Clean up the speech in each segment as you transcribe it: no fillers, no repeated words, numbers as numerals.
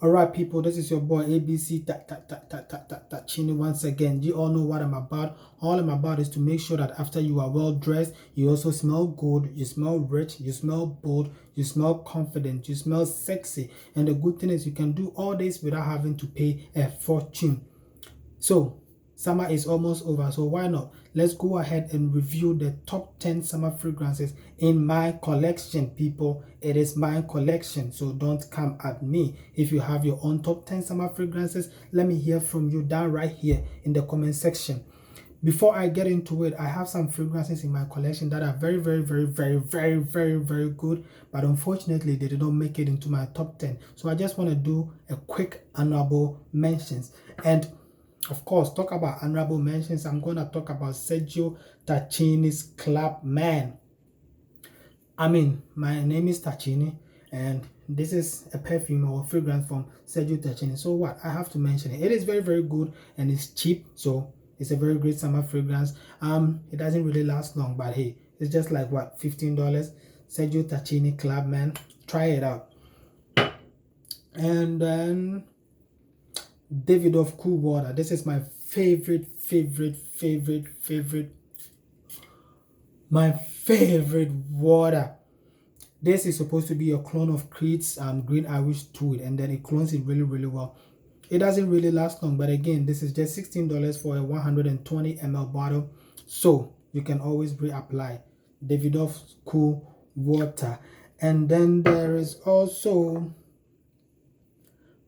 All right, people, this is your boy ABC Tachini once again. You all know what I'm about. All I'm about is to make sure that after you are well dressed, you also smell good, you smell rich, you smell bold, you smell confident, you smell sexy. And the good thing is you can do all this without having to pay a fortune. So summer is almost over, so why not? Let's go ahead and review the top 10 summer fragrances in my collection, people. It is my collection, so don't come at me. If you have your own top 10 summer fragrances, let me hear from you down right here in the comment section. Before I get into it, I have some fragrances in my collection that are very good, but unfortunately they did not make it into my top 10. So I just want to do a quick honorable mentions. And of course, talk about honorable mentions. I'm going to talk about Sergio Tacchini's Club Man. I mean, my name is Tacchini, and this is a perfume or fragrance from Sergio Tacchini. So what? I have to mention it. It is very good, and it's cheap. So it's a very great summer fragrance. It doesn't really last long, but hey, it's just like what, $15. Sergio Tacchini Club Man. Try it out. And then Davidoff Cool Water. This is my my favorite water. This is supposed to be a clone of Creed's Green Irish Tweed, and then it clones it really well. It doesn't really last long, but again, this is just $16 for a 120 ml bottle, so you can always reapply. Davidoff Cool Water. And then there is also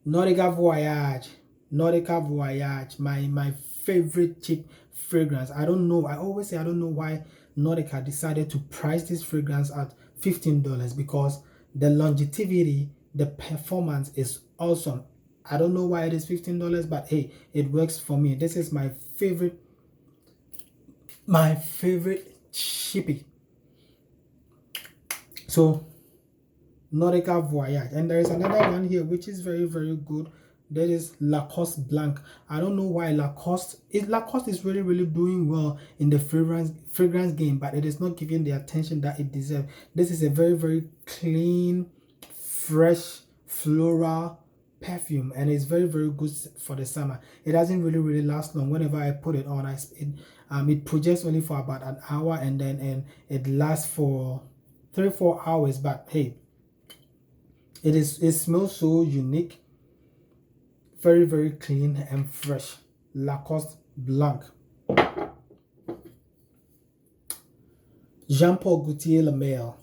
Nautica Voyage. Nautica Voyage, my favorite cheap fragrance. I don't know, I always say I don't know why Nautica decided to price this fragrance at $15, because the longevity, the performance is awesome. I don't know why it is $15, but hey, it works for me. This is my favorite chippy. So Nautica Voyage. And there is another one here which is very good. That is Lacoste Blanc. I don't know why Lacoste is really doing well in the fragrance game, but it is not giving the attention that it deserves. This is a very clean, fresh, floral perfume, and it's very good for the summer. It doesn't really last long. Whenever I put it on, it projects only for about an hour, and then it lasts for 3-4 hours. But hey, it smells so unique, very clean and fresh. Lacoste Blanc. Jean Paul Gaultier Le Male.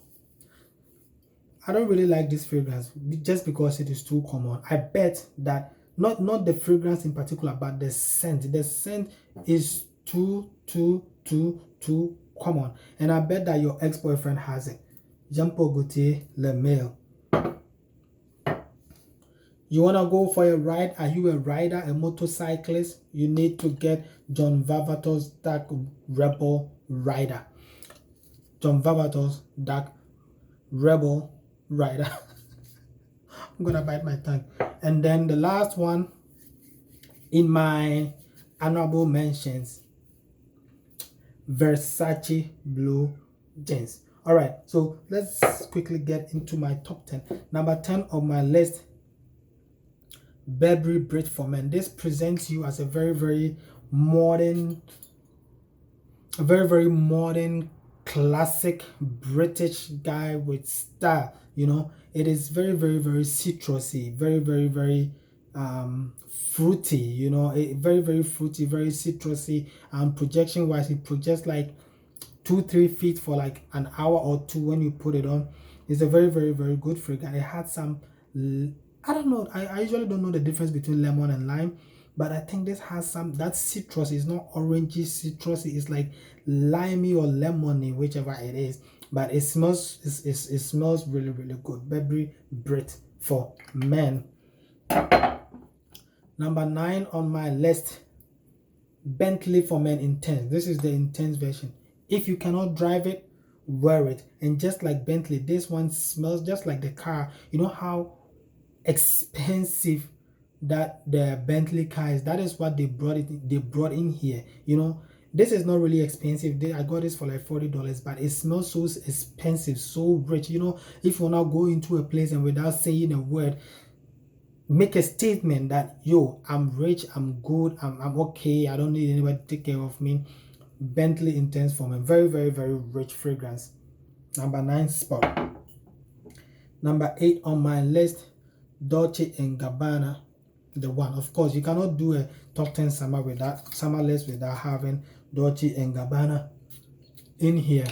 I don't really like this fragrance just because it is too common. I bet that not the fragrance in particular, but the scent. The scent is too common, and I bet that your ex-boyfriend has it. Jean Paul Gaultier Le Male. You want to go for a ride? Are you a rider, a motorcyclist? You need to get John Varvatos Dark Rebel Rider. John Varvatos Dark Rebel Rider. I'm gonna bite my tongue. And then the last one in my honorable mentions, Versace Blue Jeans. All right, so let's quickly get into my top 10. Number 10 on my list, Burberry Brit for Men. This presents you as a very modern, classic British guy with style. You know, it is very citrusy, very fruity. You know, very fruity, very citrusy. Projection wise, it projects like 2-3 feet for like an hour or two when you put it on. It's a very good fragrance. It had some, I don't know, I usually don't know the difference between lemon and lime, but I think this has some, that citrus is not orangey citrusy, it's like limey or lemony, whichever it is, but it smells it smells really good. Burberry Brit for Men. Number 9 on my list, Bentley for Men Intense. This is the intense version. If you cannot drive it, wear it. And just like Bentley, this one smells just like the car. You know how expensive that the Bentley car is? That is what they brought in here. You know, this is not really expensive. I got this for like $40, but it smells so expensive, so rich. You know, if you now go into a place and without saying a word, make a statement that, yo, I'm rich, I'm good, I'm okay, I don't need anybody to take care of me. Bentley Intense for me. Very, very, very rich fragrance. Number 9 spot. Number 8 on my list, Dolce & Gabbana, the one. Of course, you cannot do a top 10 summer list without having Dolce & Gabbana in here.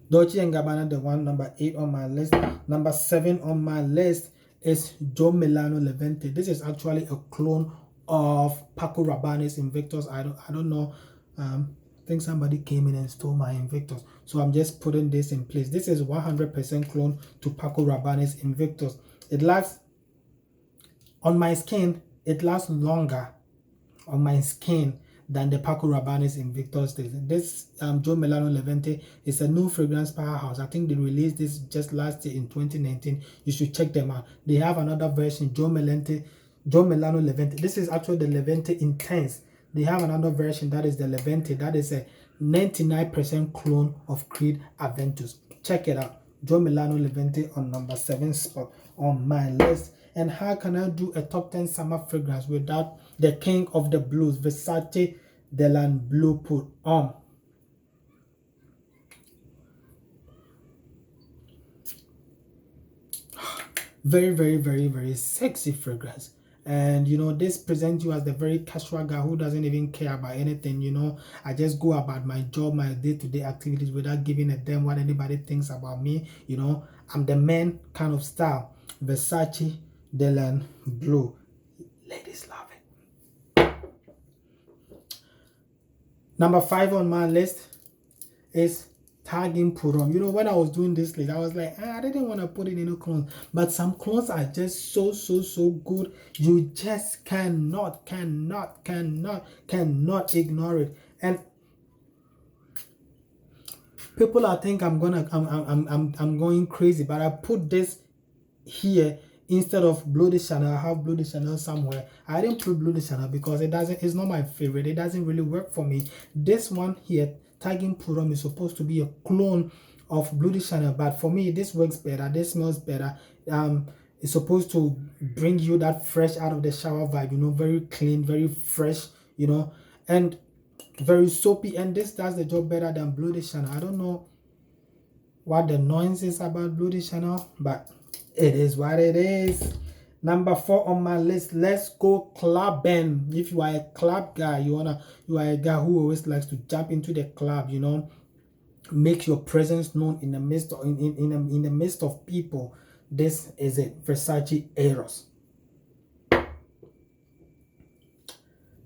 Dolce & Gabbana, the one, number 8 on my list. Number 7 on my list is Jo Milano Levante. This is actually a clone of Paco Rabanne's Invictus. I don't know. I think somebody came in and stole my Invictus, so I'm just putting this in place. This is 100% clone to Paco Rabanne's Invictus. It lasts on my skin. It lasts longer on my skin than the Paco Rabanne's Invictus. This Jo Milano Levante is a new fragrance powerhouse. I think they released this just last year in 2019. You should check them out. They have another version, Jo Milano Levante. This is actually the Levante Intense. They have another version, that is the Levante. That is a 99% clone of Creed Aventus. Check it out. Jo Milano Levante on number 7 spot on my list. And how can I do a top 10 summer fragrance without the king of the blues, Versace Delan Blue Put on? Very, very, very, very sexy fragrance. And you know, this presents you as the very casual guy who doesn't even care about anything. You know, I just go about my job, my day-to-day activities without giving a damn what anybody thinks about me. You know, I'm the man kind of style. Versace Delan Blue. Ladies love it. Number 5 on my list is Tagging Purom. You know, when I was doing this list, I was like, I didn't want to put it in a clones, but some clones are just so good. You just cannot ignore it. And people are think I'm going crazy, but I put this here instead of Bleu de Chanel. I have Bleu de Chanel somewhere. I didn't put Bleu de Chanel because it's not my favorite. It doesn't really work for me. This one here, Tagging Purom, is supposed to be a clone of Bleu de Chanel, but for me this works better. This smells better. It's supposed to bring you that fresh out of the shower vibe, you know, very clean, very fresh, you know, and very soapy. And this does the job better than Bleu de Chanel. I don't know what the noise is about Bleu de Chanel, but it is what it is. Number 4 on my list, let's go clubbing. If you are a club guy, you are a guy who always likes to jump into the club, you know, make your presence known in the midst of in the midst of people. This is it, Versace Eros.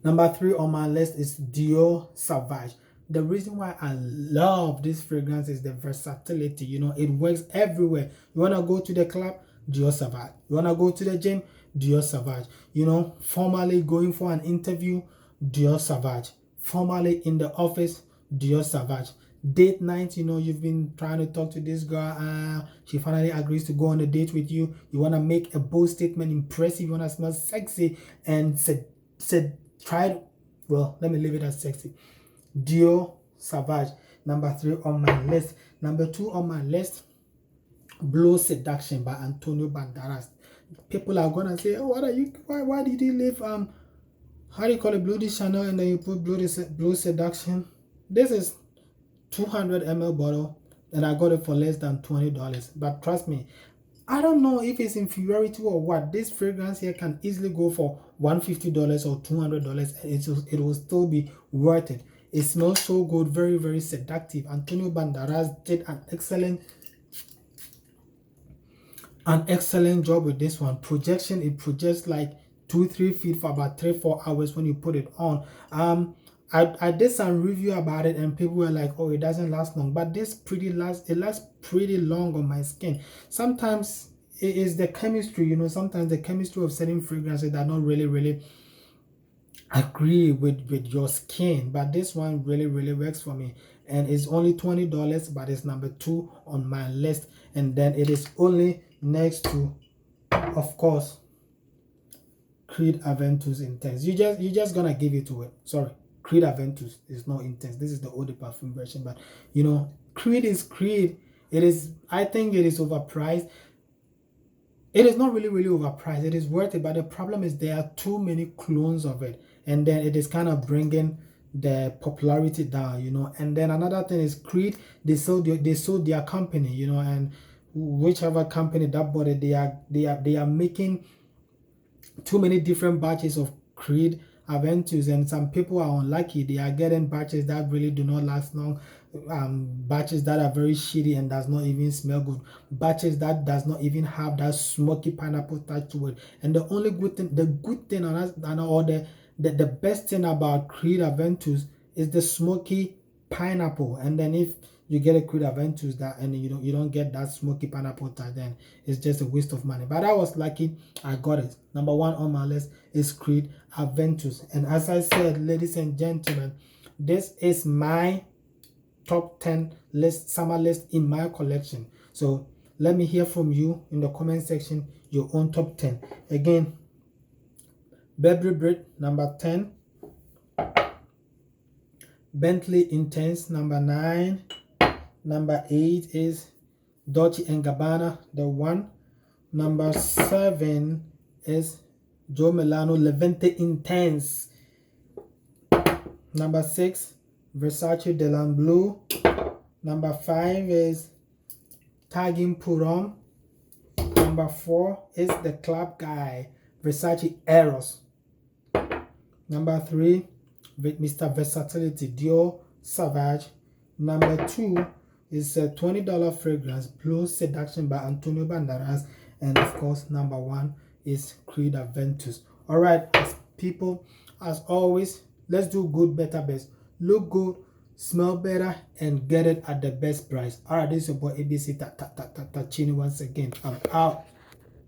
Number 3 on my list is Dior Sauvage. The reason why I love this fragrance is the versatility. You know, it works everywhere. You want to go to the club, Dior Sauvage. You want to go to the gym, Dior Sauvage. You know, formally going for an interview, Dior Sauvage. Formally in the office, Dior Sauvage. Date night, you know, you've been trying to talk to this girl, she finally agrees to go on a date with you. You want to make a bold statement, impressive, you want to smell sexy, and well, let me leave it as sexy. Dior Sauvage, number 3 on my list. Number 2 on my list, Blow Seduction by Antonio Banderas. People are gonna say, oh, why did you leave how do you call it, Bleu de Chanel, and then you put Blow Seduction? This is 200 ml bottle, and I got it for less than $20. But trust me, I don't know if it's inferiority or what. This fragrance here can easily go for $150 or $200. It will still be worth it. It smells so good, very, very seductive. Antonio Banderas did an excellent job with this one. Projection, it projects like 2-3 feet for about 3-4 hours when you put it on. I did some review about it and people were like, oh, it doesn't last long, but this lasts pretty long on my skin. Sometimes it is the chemistry, you know, sometimes the chemistry of certain fragrances that don't really agree with your skin, but this one really works for me. And it's only $20, but it's number 2 on my list. And then it is only next to, of course, Creed Aventus Intense. You just gonna give it to it. Sorry, Creed Aventus is not Intense. This is the Eau de Parfum version, but you know, Creed is Creed. It is, I think it is overpriced. It is not really overpriced. It is worth it, but the problem is there are too many clones of it, and then it is kind of bringing the popularity down, you know. And then another thing is Creed. They sold their company, you know, and whichever company that bought it, they are making too many different batches of Creed Aventus, and some people are unlucky. They are getting batches that really do not last long, batches that are very shitty and does not even smell good, batches that does not even have that smoky pineapple touch to it. And the only good thing, the best thing about Creed Aventus is the smoky pineapple. And then if you get a Creed Aventus that and you don't get that smoky pineapple touch, then it's just a waste of money. But I was lucky, I got it. Number one on my list is Creed Aventus. And as I said, ladies and gentlemen, this is my top 10 list, summer list in my collection. So let me hear from you in the comment section your own top 10. Again, Burberry Brit number 10, Bentley Intense number 9, number 8 is Dolce & Gabbana, the 1. Number 7 is Joe Milano Levante Intense. Number 6, Versace Delan Blue. Number 5 is Tagging Purom. Number 4 is the Club Guy Versace Eros. Number 3, Mr. Versatility Dior Savage. Number 2 is a $20 fragrance Blue Seduction by Antonio Banderas. And of course, number 1 is Creed Aventus. All right, people, as always, let's do good, better, best. Look good, smell better, and get it at the best price. All right, this is your boy ABC Tachini once again. I'm out.